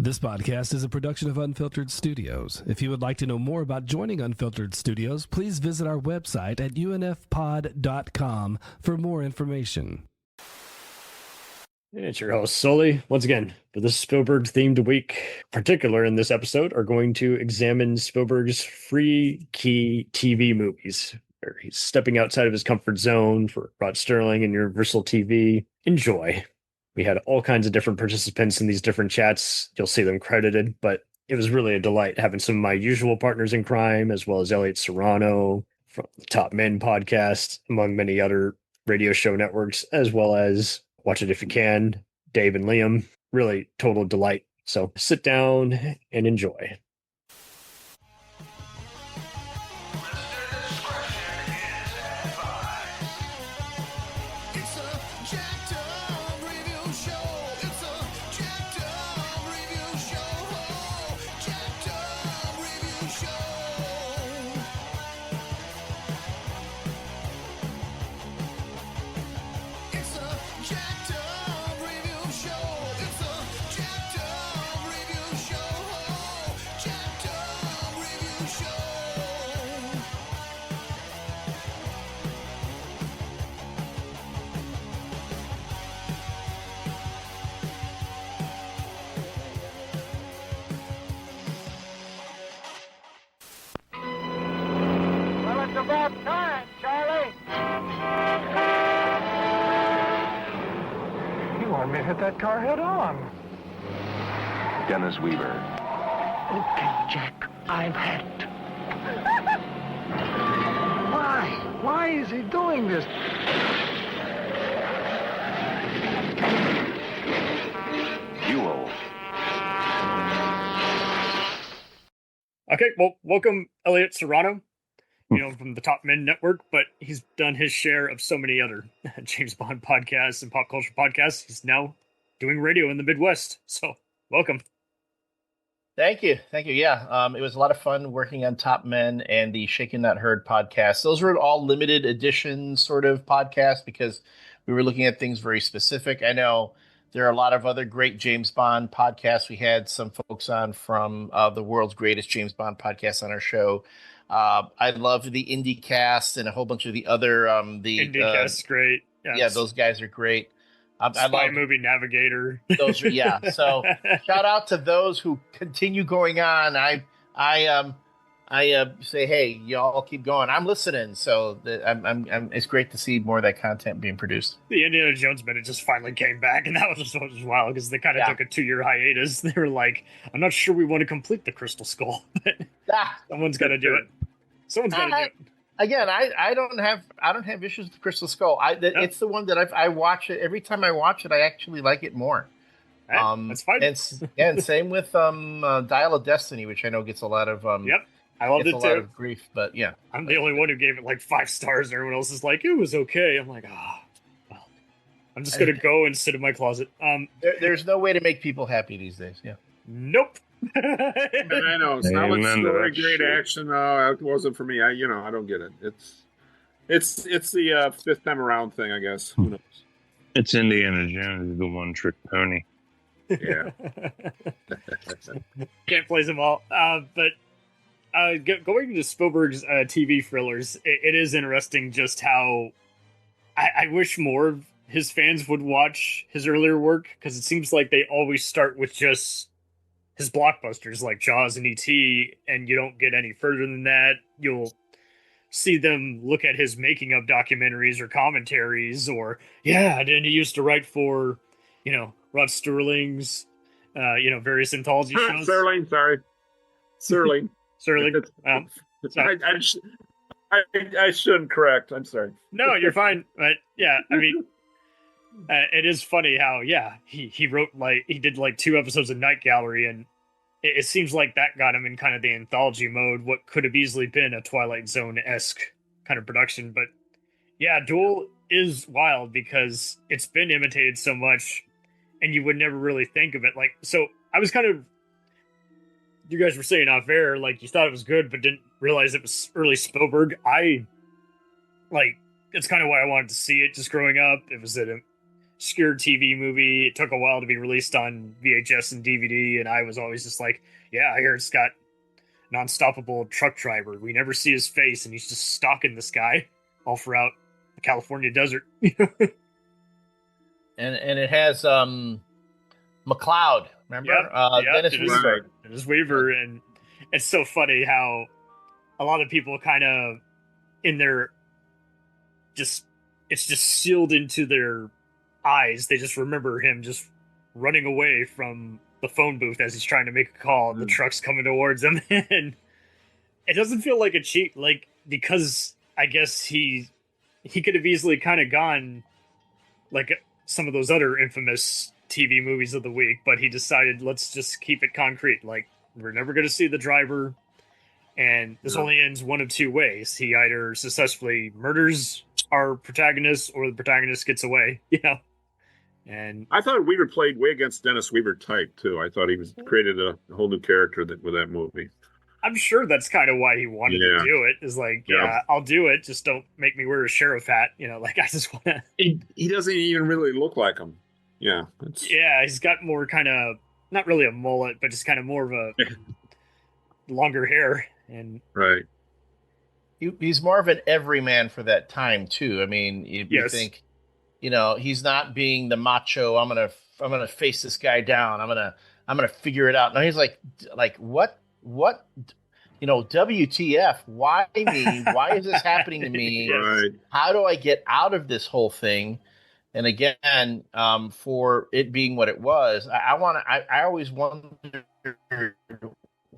This podcast is a production of Unfiltered Studios. If you would like to know more about joining Unfiltered Studios, please visit our website at unfpod.com for more information. It's your host, Sully. Once again, for this Spielberg-themed week, in particular in this episode, are going to examine Spielberg's free key TV movies, where he's stepping outside of his comfort zone for Rod Sterling and Universal TV. Enjoy. We had all kinds of different participants in these different chats. You'll see them credited, but it was really a delight having some of my usual partners in crime, as well as Elliot Serrano from the Top Men podcast, among many other radio show networks, as well as Watch It If You Can, Dave and Liam. Really total delight. So sit down and enjoy. About time, Charlie. You want me to hit that car head on. Dennis Weaver. Okay, Jack, I've had it. Why? Why is he doing this? Duel. Okay, well, welcome, Elliot Serrano. From the Top Men Network, but he's done his share of so many other James Bond podcasts and pop culture podcasts. He's now doing radio in the Midwest. So, welcome. Thank you. Yeah, it was a lot of fun working on Top Men and the Shaken Not Heard podcast. Those were all limited edition sort of podcasts because we were looking at things very specific. I know there are a lot of other great James Bond podcasts. We had some folks on from the world's greatest James Bond podcast on our show. I love the IndieCast and a whole bunch of the other IndieCast's great. Yes. Yeah, those guys are great. I love Movie Navigator. Those are So shout out to those who continue going on. I say, hey, y'all keep going. I'm listening. So it's great to see more of that content being produced. The Indiana Jones minute just finally came back, and that was just wild because they kind of took a 2-year hiatus. They were like, I'm not sure we want to complete the Crystal Skull, but someone's got to do it. Someone's got to do it. Again, I don't have issues with Crystal Skull. It's the one that I watch it every time I watch it. I actually like it more. That's fine. And same with Dial of Destiny, which I know gets a lot of I loved it too. A lot of grief, but yeah, I'm the only one who gave it like 5 stars, and everyone else is like, it was okay. I'm like, well, I'm just gonna go and sit in my closet. There's no way to make people happy these days. Yeah. Nope. I know it's not with story, great action. It wasn't for me. I don't get it. It's the fifth time around thing, I guess. Who knows? It's Indiana Jones, the one trick pony. Yeah. Can't place them all. But going into Spielberg's TV thrillers, it is interesting just how I wish more of his fans would watch his earlier work, because it seems like they always start with just his blockbusters like Jaws and E.T., and you don't get any further than that. You'll see them look at his making of documentaries or commentaries, or didn't he used to write for, Rod Sterling's, various anthology shows. Sterling. Sterling. I shouldn't correct. I'm sorry. No, you're fine. But yeah, I mean, it is funny how he wrote he did 2 episodes of Night Gallery, and it seems like that got him in kind of the anthology mode, what could have easily been a Twilight Zone-esque kind of production. But yeah, Duel is wild because it's been imitated so much, and you would never really think of it. So I was kind of, you guys were saying off air, you thought it was good, but didn't realize it was early Spielberg. It's kind of why I wanted to see it just growing up. It was at a obscure TV movie. It took a while to be released on VHS and DVD, and I was always just like, yeah, I hear it's got an unstoppable truck driver. We never see his face, and he's just stalking this guy all throughout the California desert. And it has McLeod, remember? Dennis Weaver. Dennis Weaver, and it's so funny how a lot of people kind of in their it's just sealed into their eyes. They just remember him just running away from the phone booth as he's trying to make a call, and the truck's coming towards him. And it doesn't feel like a cheat, like, because I guess he could have easily kind of gone like some of those other infamous TV movies of the week, but he decided, let's just keep it concrete. Like, we're never going to see the driver, and this only ends one of two ways. He either successfully murders our protagonist, or the protagonist gets away. And I thought Weaver played way against Dennis Weaver type too. I thought he created a whole new character with that movie. I'm sure that's kind of why he wanted to do it. Is like, I'll do it. Just don't make me wear a sheriff hat. Like, I just want to. He doesn't even really look like him. Yeah. He's got more kind of, not really a mullet, but just kind of more of a longer hair. And right. He's more of an everyman for that time too. I mean, you think, he's not being the macho. I'm gonna face this guy down. I'm gonna figure it out. No, he's like what? WTF? Why me? Why is this happening to me? Right. How do I get out of this whole thing? And again, for it being what it was, I always wondered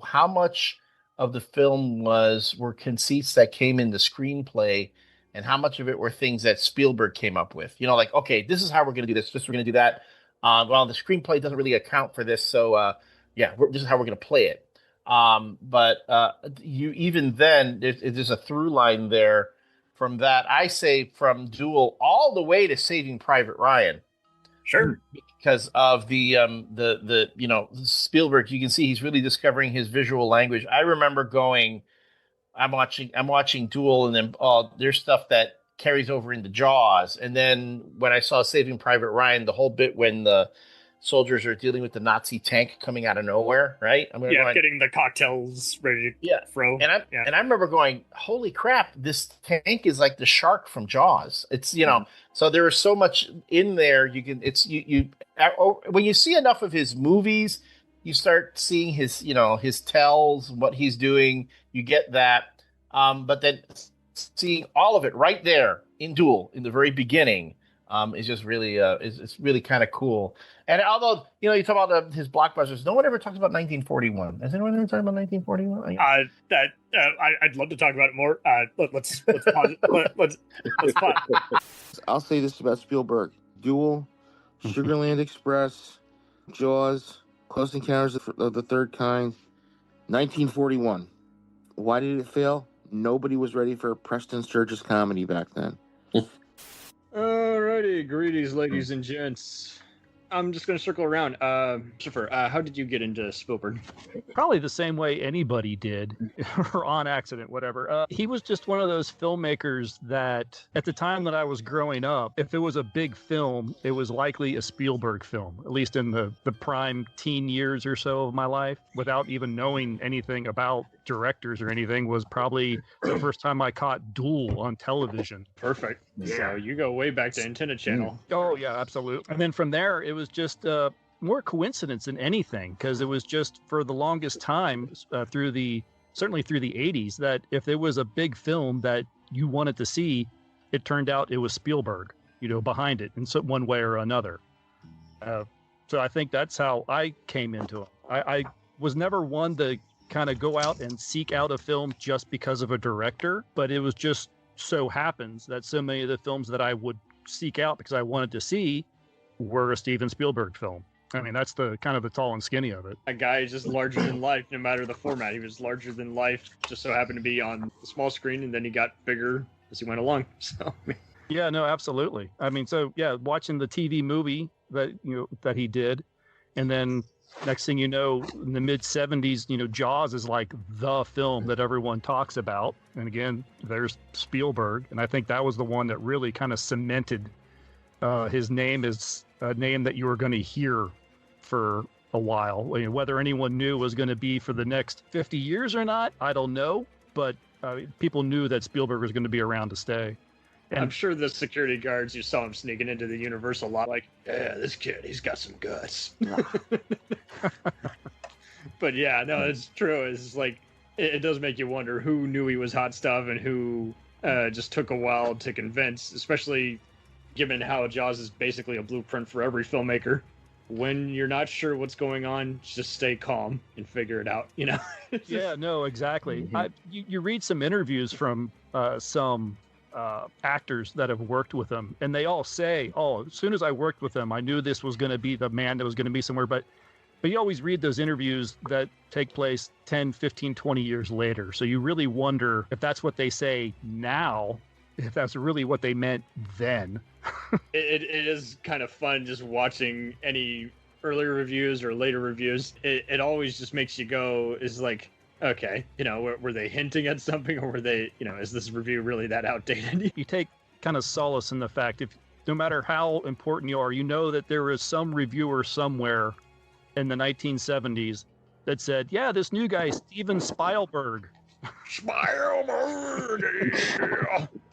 how much of the film were conceits that came in the screenplay, and how much of it were things that Spielberg came up with. Like, okay, this is how we're going to do this. We're going to do that. Well, the screenplay doesn't really account for this, so this is how we're going to play it. But you even then, there's a through line there from that. I say from Duel all the way to Saving Private Ryan. Sure. Because of the Spielberg, you can see he's really discovering his visual language. I remember going, I'm watching Duel, and then there's stuff that carries over into Jaws. And then when I saw Saving Private Ryan, the whole bit when the soldiers are dealing with the Nazi tank coming out of nowhere, right? Getting the cocktails ready to throw. And I remember going, holy crap, this tank is like the shark from Jaws. It's, so there is so much in there. When you see enough of his movies, you start seeing his tells, what he's doing. You get that. But then seeing all of it right there in Duel in the very beginning is just really, it's really kind of cool. And although, you talk about his blockbusters, no one ever talks about 1941. Has anyone ever talked about 1941? I'd love to talk about it more. Let's pause it. Let's pause. I'll say this about Spielberg: Duel, Sugarland Express, Jaws, Close Encounters of the Third Kind, 1941. Why did it fail? Nobody was ready for Preston Sturges comedy back then. Alrighty, greetings, ladies and gents. I'm just going to circle around. Christopher, how did you get into Spielberg? Probably the same way anybody did, or on accident, whatever. He was just one of those filmmakers that, at the time that I was growing up, if it was a big film, it was likely a Spielberg film, at least in the prime teen years or so of my life, without even knowing anything about directors or anything, was probably the first time I caught Duel on television. Perfect. Yeah. So you go way back to Antenna Channel. Oh, yeah, absolutely. And then from there, it was just more coincidence than anything, because it was just for the longest time certainly through the 80s, that if there was a big film that you wanted to see, it turned out it was Spielberg, behind it in some one way or another. So I think that's how I came into it. I was never one to kind of go out and seek out a film just because of a director, but it was just so happens that so many of the films that I would seek out because I wanted to see were a Steven Spielberg film. I mean, that's the kind of the tall and skinny of it. That guy is just larger than life, no matter the format. He was larger than life, just so happened to be on the small screen, and then he got bigger as he went along. So, yeah, no, absolutely. I mean, so yeah, watching the TV movie that he did, and then next thing you know, in the mid 70s, Jaws is like the film that everyone talks about. And again, there's Spielberg, and I think that was the one that really kind of cemented his name is a name that you were going to hear for a while. Whether anyone knew was going to be for the next 50 years or not, I don't know. But people knew that Spielberg was going to be around to stay. And I'm sure the security guards, you saw him sneaking into the Universal lot, like, yeah, this kid, he's got some guts. But yeah, no, it's true. It's like, it does make you wonder who knew he was hot stuff and who just took a while to convince, especially given how Jaws is basically a blueprint for every filmmaker. When you're not sure what's going on, just stay calm and figure it out, you know? Yeah, no, exactly. Mm-hmm. You read some interviews from some actors that have worked with him, and they all say, as soon as I worked with him, I knew this was going to be the man that was going to be somewhere. But you always read those interviews that take place 10, 15, 20 years later. So you really wonder if that's what they say now, if that's really what they meant then. It is kind of fun just watching any earlier reviews or later reviews. It always just makes you go, is like, okay, were they hinting at something, or were they, is this review really that outdated? You take kind of solace in the fact, if no matter how important you are, you know that there is some reviewer somewhere in the 1970s that said, yeah, this new guy, Steven Spielberg.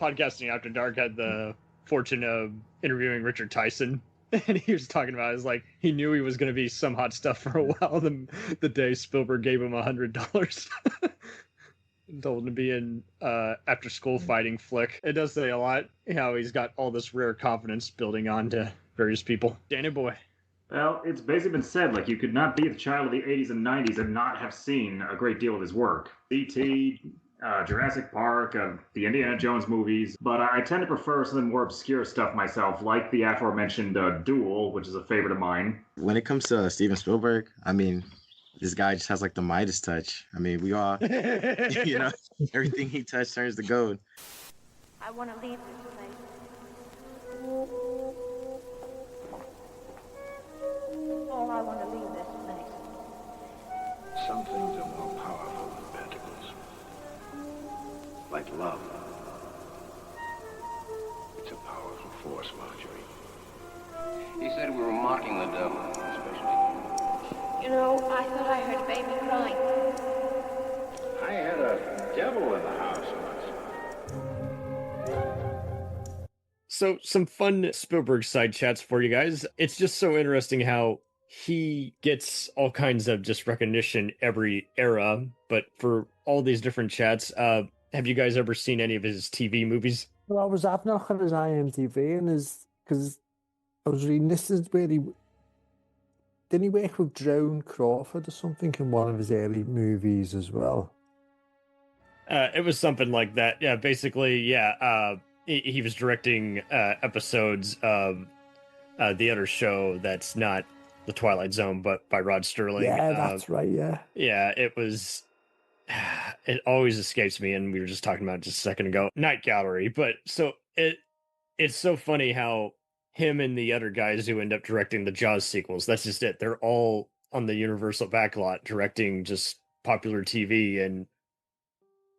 Podcasting After Dark had the fortune of interviewing Richard Tyson. And he was talking about, it's like, he knew he was going to be some hot stuff for a while the day Spielberg gave him $100. And told him to be in after school fighting flick. It does say a lot how he's got all this rare confidence building onto various people. Danny boy. Well, it's basically been said, like, you could not be the child of the 80s and 90s and not have seen a great deal of his work. E.T., Jurassic Park, the Indiana Jones movies, but I tend to prefer some of the more obscure stuff myself, like the aforementioned Duel, which is a favorite of mine. When it comes to Steven Spielberg, I mean, this guy just has like the Midas touch. I mean, we all, everything he touches turns to gold. I want to leave this place. Oh, I want to leave this place. Some things are more powerful than pentacles. Like love. It's a powerful force, Marjorie. He said we were mocking the devil, especially. I thought I heard a baby crying. I had a devil in the house once. So, some fun Spielberg side chats for you guys. It's just so interesting how he gets all kinds of just recognition every era, but for all these different chats, have you guys ever seen any of his TV movies? Well, I was having a look at his IMDb, and because I was reading, this is where didn't he work with Joan Crawford or something in one of his early movies as well? It was something like that. Yeah, basically, yeah. He was directing episodes of the other show that's not The Twilight Zone, but by Rod Serling. Yeah, that's right, yeah. Yeah, it was... It always escapes me, and we were just talking about it just a second ago. Night Gallery, but so it's so funny how him and the other guys who end up directing the Jaws sequels, that's just it. They're all on the Universal backlot directing just popular TV, and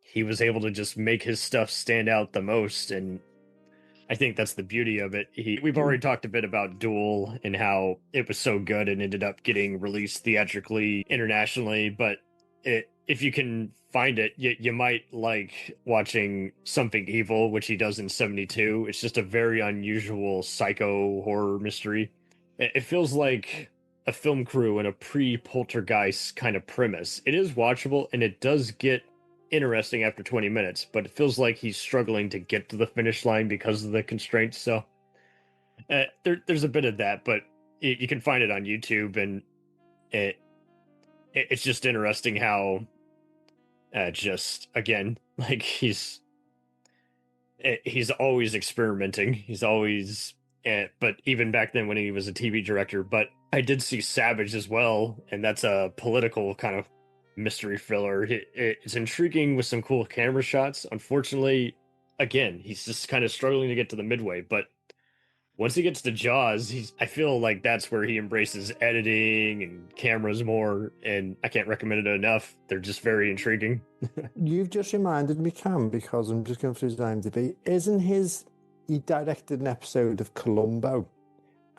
he was able to just make his stuff stand out the most, and I think that's the beauty of it. We've already talked a bit about Duel and how it was so good and ended up getting released theatrically internationally, but if you can find it, you might like watching Something Evil, which he does in 1972. It's just a very unusual psycho horror mystery. It feels like a film crew in a pre-Poltergeist kind of premise. It is watchable, and it does get interesting after 20 minutes, but it feels like he's struggling to get to the finish line because of the constraints. So there's a bit of that, but you can find it on YouTube, and it's just interesting how just again, like he's always experimenting. He's always but even back then when he was a TV director. But I did see Savage as well, and that's a political kind of mystery thriller. It's intriguing with some cool camera shots. Unfortunately, again, he's just kind of struggling to get to the midway, but once he gets to Jaws, I feel like that's where he embraces editing and cameras more, and I can't recommend it enough. They're just very intriguing. You've just reminded me, Cam, because I'm just going through his IMDb. Isn't his he directed an episode of Columbo,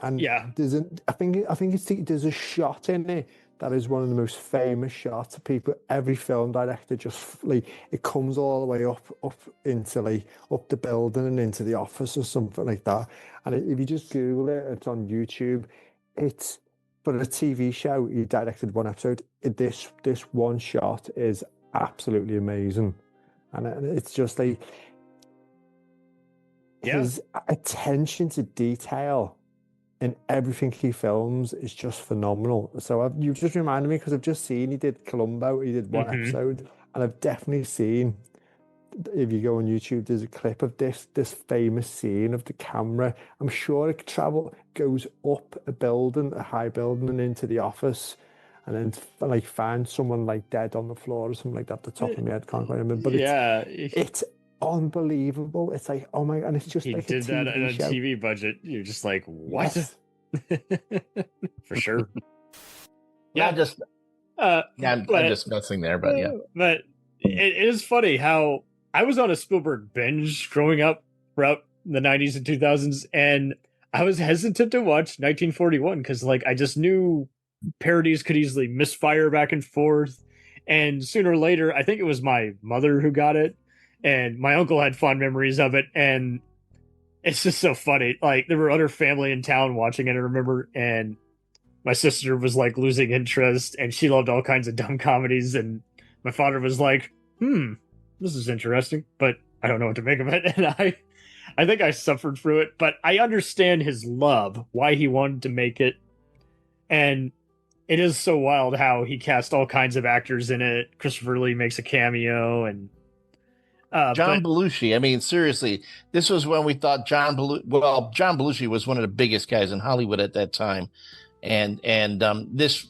and I think there's a shot in it that is one of the most famous shots of people. Every film director just like it comes all the way up into like up the building and into the office or something like that. And if you just Google it, it's on YouTube. It's for a TV show. He directed one episode. This one shot is absolutely amazing, and it's just like his attention to detail in everything he films is just phenomenal. So you've just reminded me because I've just seen he did Columbo, he did one episode, and I've definitely seen, if you go on YouTube, there's a clip of this famous scene of the camera. I'm sure it goes up a building, a high building, and into the office, and then like find someone like dead on the floor or something like that. At the top of my head, can't quite remember. But it's unbelievable. It's like, oh my god, and it's just he like did a that TV on a show. TV budget. You're just like, what? Yes. For sure. I'm just messing there, but yeah. But it is funny how I was on a Spielberg binge growing up throughout the 90s and 2000s, and I was hesitant to watch 1941 because like I just knew parodies could easily misfire back and forth, and sooner or later I think it was my mother who got it, and my uncle had fond memories of it, and it's just so funny. Like there were other family in town watching it, I remember, and my sister was like losing interest, and she loved all kinds of dumb comedies, and my father was like, this is interesting, but I don't know what to make of it. And I think I suffered through it, but I understand his love, why he wanted to make it. And it is so wild how he cast all kinds of actors in it. Christopher Lee makes a cameo, and John Belushi. I mean, seriously, this was when we thought John Belushi was one of the biggest guys in Hollywood at that time, and this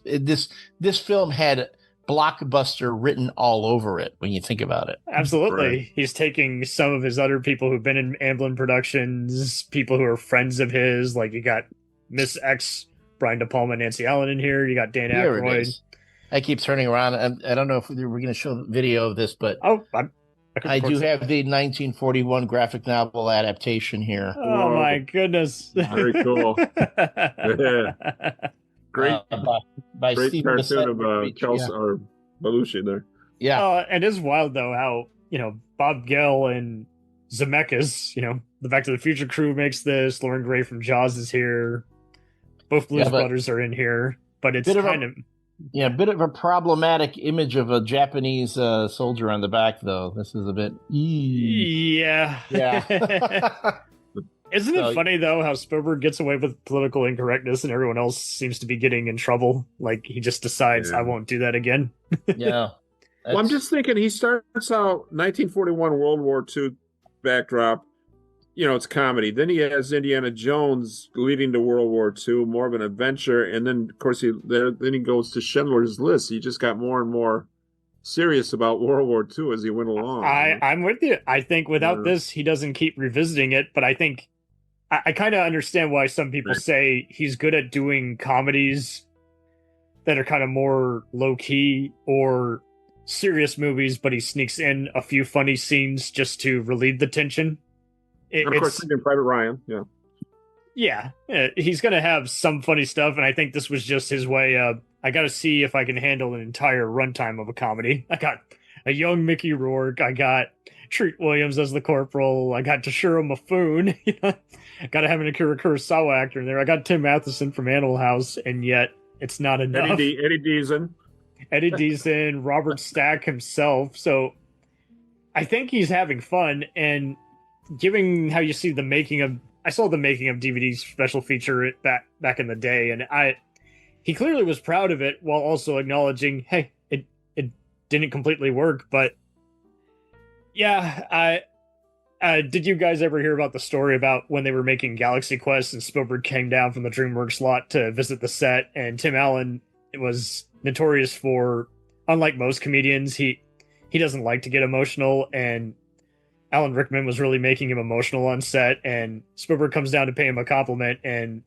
film had blockbuster written all over it when you think about it. Absolutely. Right. He's taking some of his other people who've been in Amblin Productions, people who are friends of his, like you got Miss X, Brian De Palma, Nancy Allen in here. You got Dan Here it Aykroyd. is. I keep turning around, and I don't know if we're going to show the video of this, but I do have the 1941 graphic novel adaptation here. Oh my goodness. Very cool. Great, by great Steven cartoon of Spielberg, Chelsea or Belushi there. Yeah. And it's wild though how, Bob Gale and Zemeckis, the Back to the Future crew makes this. Lauren Gray from Jaws is here. Both Blues Brothers are in here, but it's kind of a bit of a problematic image of a Japanese soldier on the back, though. This is a bit. Yeah. Isn't it funny, though, how Spielberg gets away with political incorrectness and everyone else seems to be getting in trouble? Like, he just decides, I won't do that again. Yeah. Well, I'm just thinking he starts out 1941 World War II backdrop. It's comedy. Then he has Indiana Jones leading to World War II, more of an adventure. And then, of course, then he goes to Schindler's List. He just got more and more serious about World War II as he went along. I'm with you. I think without this, he doesn't keep revisiting it. But I think I kind of understand why some people say he's good at doing comedies that are kind of more low-key or serious movies, but he sneaks in a few funny scenes just to relieve the tension. And of course, Private Ryan, yeah, he's going to have some funny stuff, and I think this was just his way of, I got to see if I can handle an entire runtime of a comedy. I got a young Mickey Rourke, I got Treat Williams as the corporal, I got Toshiro Mifune, got to have an Akira Kurosawa actor in there, I got Tim Matheson from Animal House, and yet it's not enough. Eddie Deason, Robert Stack himself, so I think he's having fun, and given how you see the making of, I saw the making of DVD's special feature back in the day, and he clearly was proud of it while also acknowledging, hey, it didn't completely work, but yeah, did you guys ever hear about the story about when they were making Galaxy Quest and Spielberg came down from the DreamWorks lot to visit the set, and Tim Allen was notorious for, unlike most comedians, he doesn't like to get emotional, and Alan Rickman was really making him emotional on set, and Spielberg comes down to pay him a compliment, and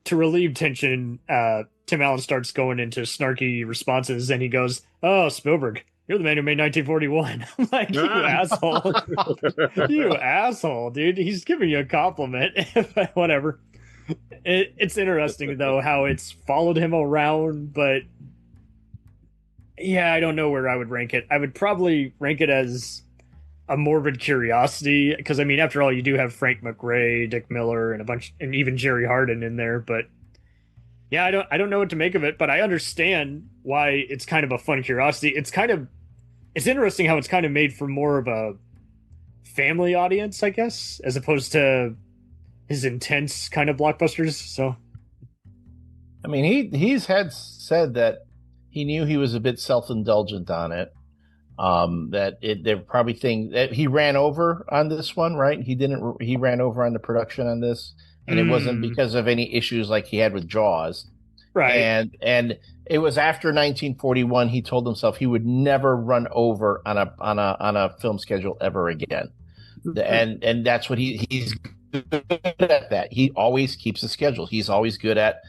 to relieve tension, Tim Allen starts going into snarky responses, and he goes, "Oh, Spielberg, you're the man who made 1941. I'm like, you asshole. You asshole, dude. He's giving you a compliment. But whatever. It's interesting, though, how it's followed him around, but yeah, I don't know where I would rank it. I would probably rank it as a morbid curiosity, because, I mean, after all, you do have Frank McRae, Dick Miller, and even Jerry Hardin in there, but yeah, I don't know what to make of it, but I understand why it's kind of a fun curiosity. It's interesting how it's kind of made for more of a family audience, I guess, as opposed to his intense kind of blockbusters. So, I mean, he's had said that he knew he was a bit self-indulgent on it. They're probably things that he ran over on this one, right? He ran over on the production on this, and it wasn't because of any issues like he had with Jaws. Right. And it was after 1941 he told himself he would never run over on a film schedule ever again. And that's what he's good at. That he always keeps a schedule. He's always good at,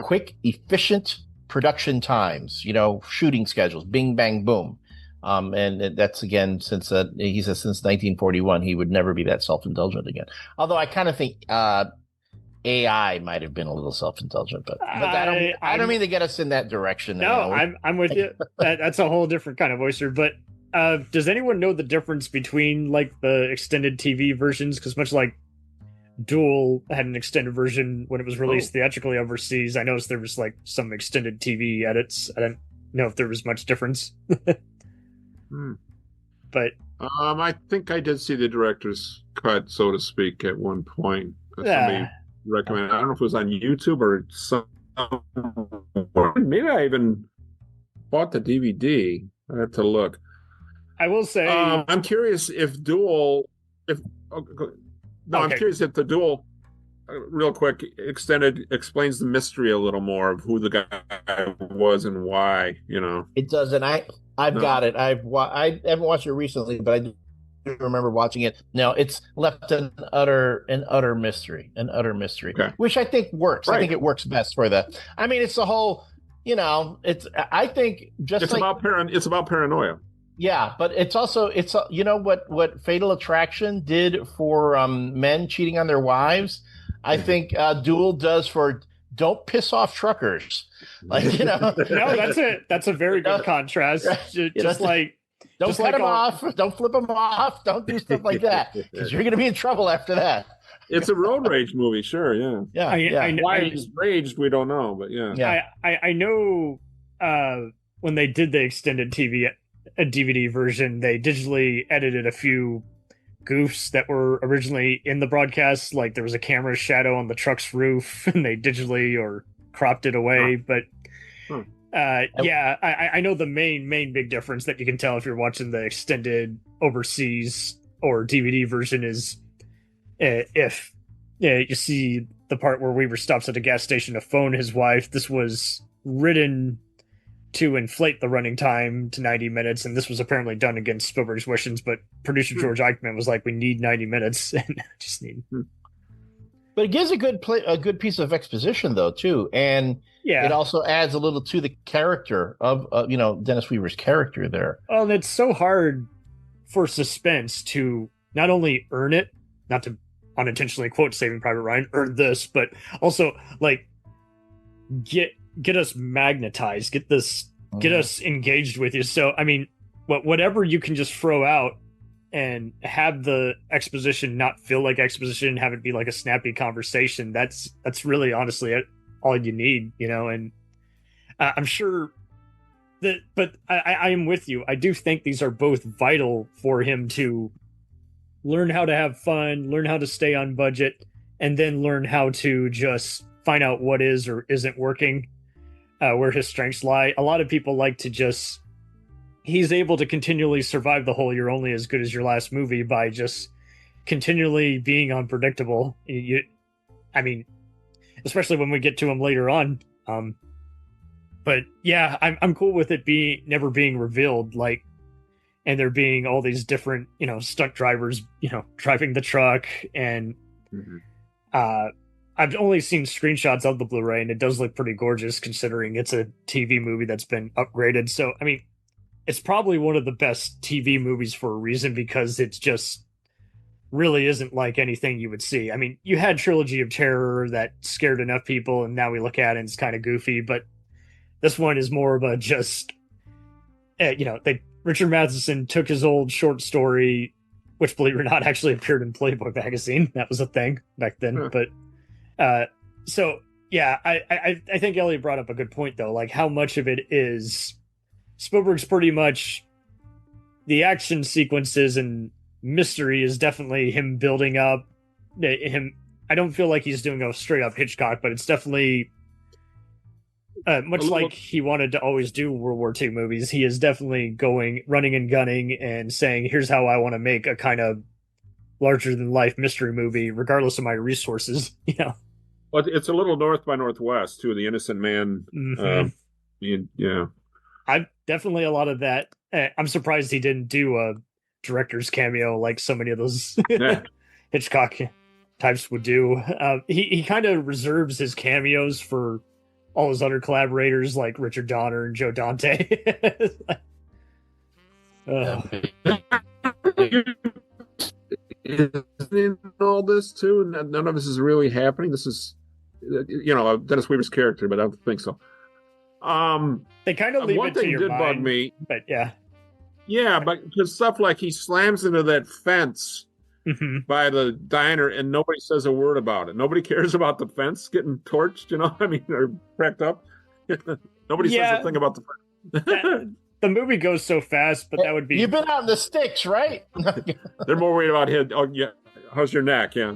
quick, efficient production times, shooting schedules, bing bang boom. And that's, again, since he says since 1941 he would never be that self-indulgent again. Although I kind of think AI might have been a little self-indulgent, but I don't mean to get us in that direction. No, I'm with you. That's a whole different kind of oyster. But does anyone know the difference between like the extended TV versions? Because much like Duel had an extended version when it was released theatrically overseas, I noticed there was like some extended TV edits. I don't know if there was much difference. But I think I did see the director's cut, so to speak, at one point. Somebody recommended. I don't know if it was on YouTube or somewhere. Maybe I even bought the DVD. I have to look. I will say, I'm curious if Duel. I'm curious if the Duel, real quick, extended explains the mystery a little more of who the guy was and why. It does, and I've got it. I haven't watched it recently, but I do remember watching it. No, it's left an utter mystery, which I think works. Right. I think it works best for that. I mean, it's the whole, I think it's about paranoia. Yeah, but it's also what Fatal Attraction did for men cheating on their wives. I think Duel does for don't piss off truckers. Like no, that's a very good contrast. Don't cut them off, don't flip them off, don't do stuff like that because you're going to be in trouble after that. It's a road rage movie, sure, yeah. I why he's raged, we don't know, but yeah. I know when they did the extended DVD version, they digitally edited a few goofs that were originally in the broadcast. Like there was a camera shadow on the truck's roof, and they digitally or cropped it away. But I know the main big difference that you can tell if you're watching the extended overseas or DVD version is if you see the part where Weaver stops at a gas station to phone his wife. This was written to inflate the running time to 90 minutes, and this was apparently done against Spielberg's wishes, but producer George Eichmann was like, we need 90 minutes, and just need... But it gives a good piece of exposition, though, too, and it also adds a little to the character of, Dennis Weaver's character there. Oh, and it's so hard for suspense to not only earn it, not to unintentionally quote Saving Private Ryan, earn this, but also, like, get us magnetized, get us engaged with you. So, I mean, whatever you can just throw out and have the exposition not feel like exposition, have it be like a snappy conversation. That's really honestly all you need, and I'm sure that, but I am with you. I do think these are both vital for him to learn how to have fun, learn how to stay on budget, and then learn how to just find out what is or isn't working. Where his strengths lie. A lot of people like to he's able to continually survive the whole "you're only as good as your last movie" by just continually being unpredictable. I mean, especially when we get to him later on. But yeah, I'm cool with it never being revealed, like, and there being all these different, stunt drivers, driving the truck, and I've only seen screenshots of the Blu-ray, and it does look pretty gorgeous considering it's a TV movie that's been upgraded. So, I mean, it's probably one of the best TV movies for a reason, because it's just really isn't like anything you would see. I mean, you had Trilogy of Terror that scared enough people, and now we look at it and it's kind of goofy, but this one is more of a just, Richard Matheson took his old short story, which, believe it or not, actually appeared in Playboy magazine. That was a thing back then. But so yeah, I think Elliot brought up a good point though. Like, how much of it is Spielberg's pretty much the action sequences and mystery is definitely him building up him. I don't feel like he's doing a straight up Hitchcock, but it's definitely much like he wanted to always do World War II movies. He is definitely running and gunning and saying, here's how I want to make a kind of larger than life mystery movie, regardless of my resources, Well, it's a little North by Northwest too. The Innocent Man. Yeah. I'm definitely a lot of that. I'm surprised he didn't do a director's cameo like so many of those Hitchcock types would do. He kind of reserves his cameos for all his other collaborators like Richard Donner and Joe Dante. In all this too, none of this is really happening. This is, Dennis Weaver's character, but I don't think so. They kind of leave one it thing to your did mind, bug me, but yeah, but because stuff like he slams into that fence by the diner, and nobody says a word about it. Nobody cares about the fence getting torched, or cracked up. Nobody says a thing about the fence. The movie goes so fast, but that would be... You've been out in the sticks, right? They're more worried about his... Oh, yeah. How's your neck? Yeah.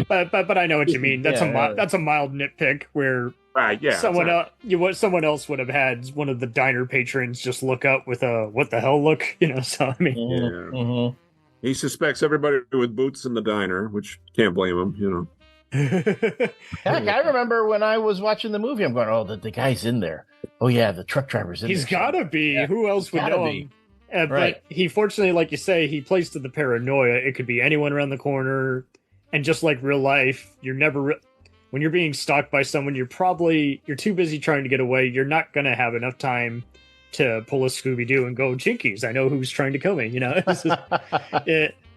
But I know what you mean. That's a mild nitpick where someone else would have had one of the diner patrons just look up with a what the hell look, So I mean, he suspects everybody with boots in the diner, which can't blame him, Heck, I remember when I was watching the movie, I'm going, "Oh, the guy's in there. Oh yeah, the truck driver's in there. He's gotta be. Yeah. Who else would know him?" Right. But he, fortunately, like you say, he plays to the paranoia. It could be anyone around the corner, and just like real life, you're never when you're being stalked by someone, you're too busy trying to get away. You're not gonna have enough time to pull a Scooby-Doo and go, "Jinkies, I know who's trying to kill me."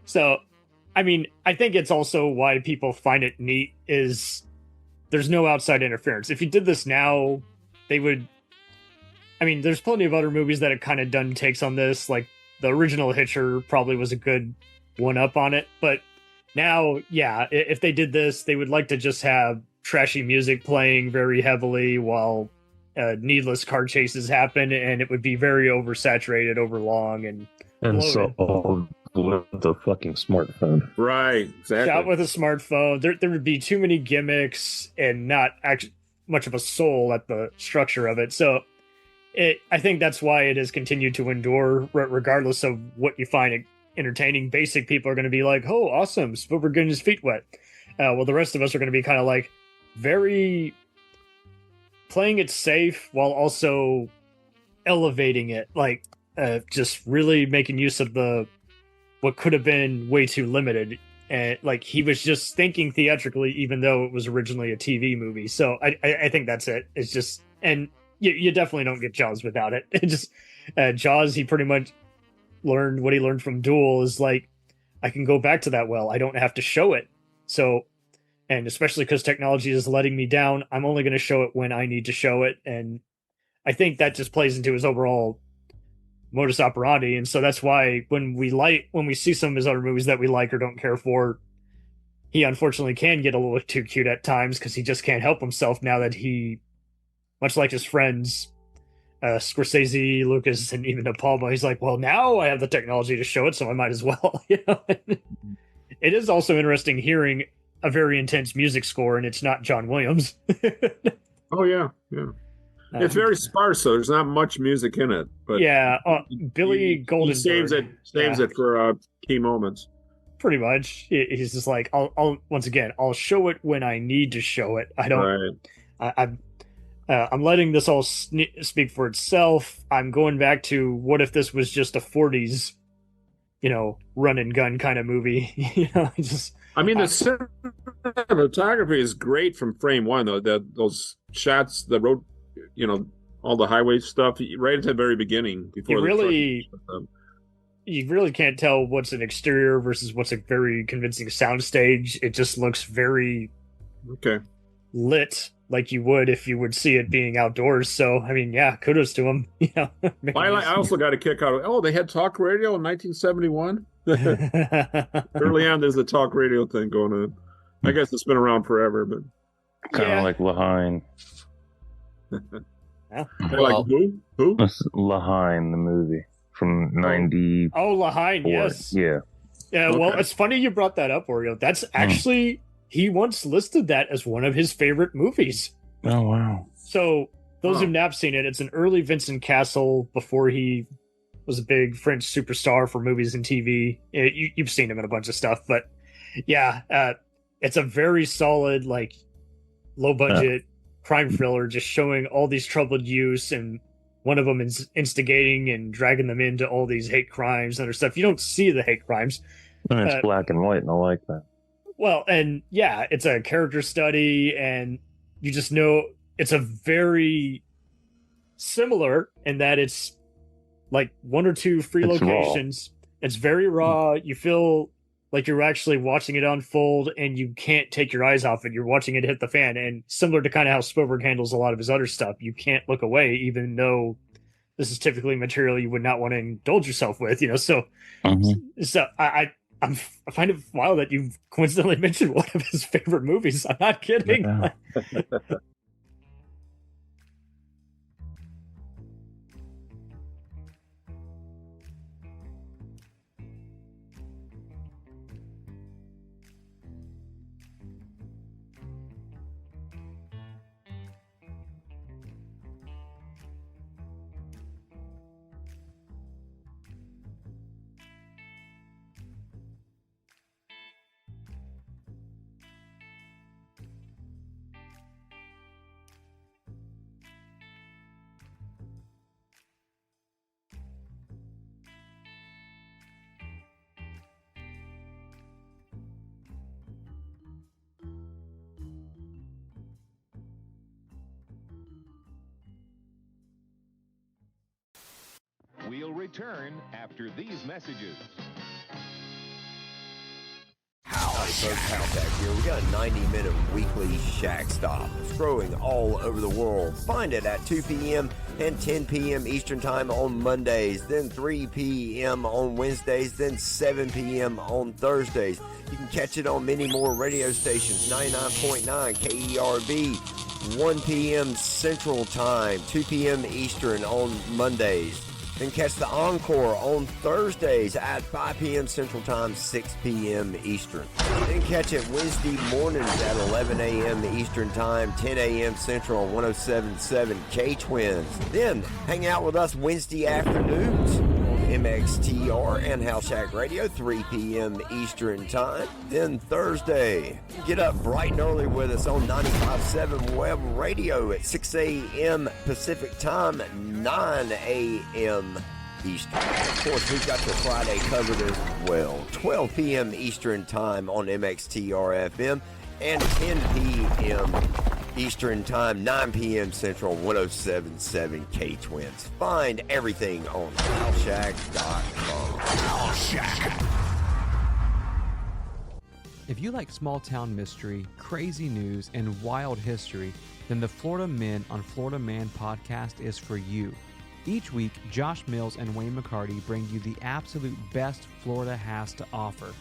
So, I mean, I think it's also why people find it neat is there's no outside interference. If you did this now, they would. I mean, there's plenty of other movies that have kind of done takes on this. Like the original Hitcher probably was a good one-up on it. But now, yeah, if they did this, they would like to just have trashy music playing very heavily while needless car chases happen, and it would be very oversaturated, overlong, and bloated. So all with the fucking smartphone. Right, exactly. Shot with a smartphone. There would be too many gimmicks and not actually much of a soul at the structure of it. So I think that's why it has continued to endure, regardless of what you find entertaining. Basic people are going to be like, "Oh, awesome, Spielberg getting his feet wet." Well, the rest of us are going to be kind of like very playing it safe while also elevating it, like just really making use of what could have been way too limited. And like he was just thinking theatrically, even though it was originally a TV movie. So I think that's it. It's just, and you definitely don't get Jaws without it. It just Jaws, he pretty much learned what he learned from Duel is like, I can go back to that well. I don't have to show it. So, and especially because technology is letting me down, I'm only going to show it when I need to show it. And I think that just plays into his overall modus operandi. And so that's why when we see some of his other movies that we like or don't care for, he unfortunately can get a little too cute at times because he just can't help himself now that he, much like his friends, Scorsese, Lucas, and even De Palma, he's like, well, now I have the technology to show it, so I might as well. It is also interesting hearing a very intense music score, and it's not John Williams. Oh yeah. It's very sparse, so there's not much music in it. But yeah, Billy Goldenberg saves it for key moments. Pretty much, he's just like, I'll show it when I need to show it. I don't. Right. I'm letting this all speak for itself. I'm going back to what if this was just a 40s, run and gun kind of movie. I mean, the cinematography is great from frame one, though. Those shots, the road, all the highway stuff right at the very beginning. Before you really can't tell what's an exterior versus what's a very convincing soundstage. It just looks very lit, like you would if you would see it being outdoors. So, I mean, yeah, kudos to them. I also got a kick out of, they had talk radio in 1971. Early on, there's a talk radio thing going on. I guess it's been around forever, but kind of like Lahain. Like who? Lahain, the movie from 90. Oh, Lahain, yes. Yeah. Yeah, well, it's funny you brought that up, Oreo. That's actually, he once listed that as one of his favorite movies. Oh, wow. So, those who've not seen it, it's an early Vincent Cassel before he was a big French superstar for movies and TV. You've seen him in a bunch of stuff, but yeah, it's a very solid, like, low-budget crime thriller, just showing all these troubled youths, and one of them is instigating and dragging them into all these hate crimes and other stuff. You don't see the hate crimes. And it's black and white, and I like that. Well, and yeah, it's a character study, and you just know it's a very similar in that it's like one or two free locations. It's very raw. You feel like you're actually watching it unfold, and you can't take your eyes off it. You're watching it hit the fan. And similar to kind of how Spielberg handles a lot of his other stuff, you can't look away, even though this is typically material you would not want to indulge yourself with, So, so I find it wild that you've coincidentally mentioned one of his favorite movies. I'm not kidding. Yeah. We'll return after these messages. Howdy folks, Halfback here. We got a 90-minute weekly Shack Stop. It's growing all over the world. Find it at 2 p.m. and 10 p.m. Eastern Time on Mondays, then 3 p.m. on Wednesdays, then 7 p.m. on Thursdays. You can catch it on many more radio stations, 99.9 KERB, 1 p.m. Central Time, 2 p.m. Eastern on Mondays. Then catch the encore on Thursdays at 5 p.m. Central Time, 6 p.m. Eastern. Then catch it Wednesday mornings at 11 a.m. Eastern Time, 10 a.m. Central on 107.7 K-Twins. Then hang out with us Wednesday afternoons on MXTR and House Shack Radio, 3 p.m. Eastern Time. Then Thursday, get up bright and early with us on 95.7 Web Radio at 6 a.m. Pacific Time, 9 a.m. Eastern. Of course, we've got your Friday covered as well. 12 p.m. Eastern Time on MXTR FM and 10 p.m. Eastern Time, 9 p.m. Central, 107.7 K-Twins. Find everything on HouseShack.com. HouseShack. If you like small-town mystery, crazy news, and wild history, then the Florida Men on Florida Man podcast is for you. Each week, Josh Mills and Wayne McCarty bring you the absolute best Florida has to offer.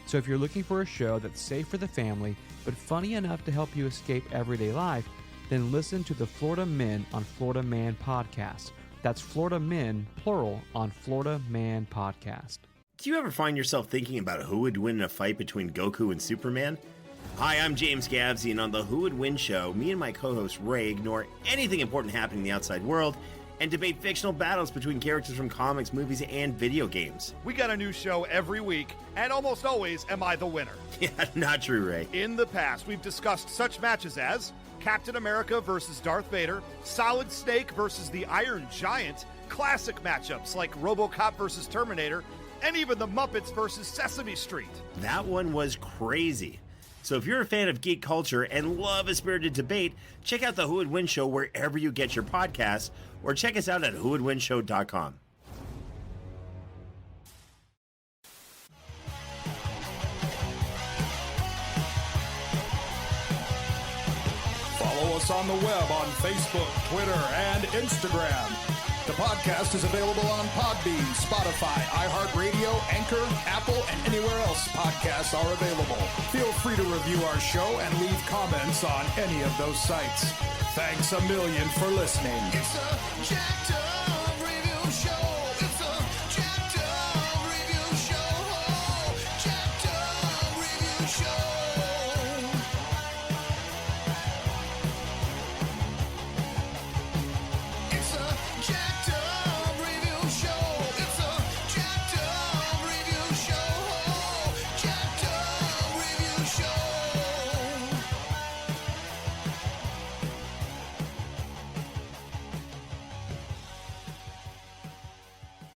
So if you're looking for a show that's safe for the family, but funny enough to help you escape everyday life, then listen to the Florida Men on Florida Man podcast. That's Florida Men, plural, on Florida Man podcast. Do you ever find yourself thinking about who would win in a fight between Goku and Superman? Hi, I'm James Gavsey, and on the Who Would Win show, me and my co-host Ray ignore anything important happening in the outside world and debate fictional battles between characters from comics, movies, and video games. We got a new show every week, and almost always am I the winner. Yeah, not true, Ray. In the past, we've discussed such matches as Captain America versus Darth Vader, Solid Snake versus the Iron Giant, classic matchups like RoboCop versus Terminator, and even the Muppets versus Sesame Street. That one was crazy. So if you're a fan of geek culture and love a spirited debate, check out the Who Would Win Show wherever you get your podcasts, or check us out at whowouldwinshow.com. Follow us on the web on Facebook, Twitter, and Instagram. The podcast is available on Podbean, Spotify, iHeartRadio, Anchor, Apple, and anywhere else podcasts are available. Feel free to review our show and leave comments on any of those sites. Thanks a million for listening. It's a jacked up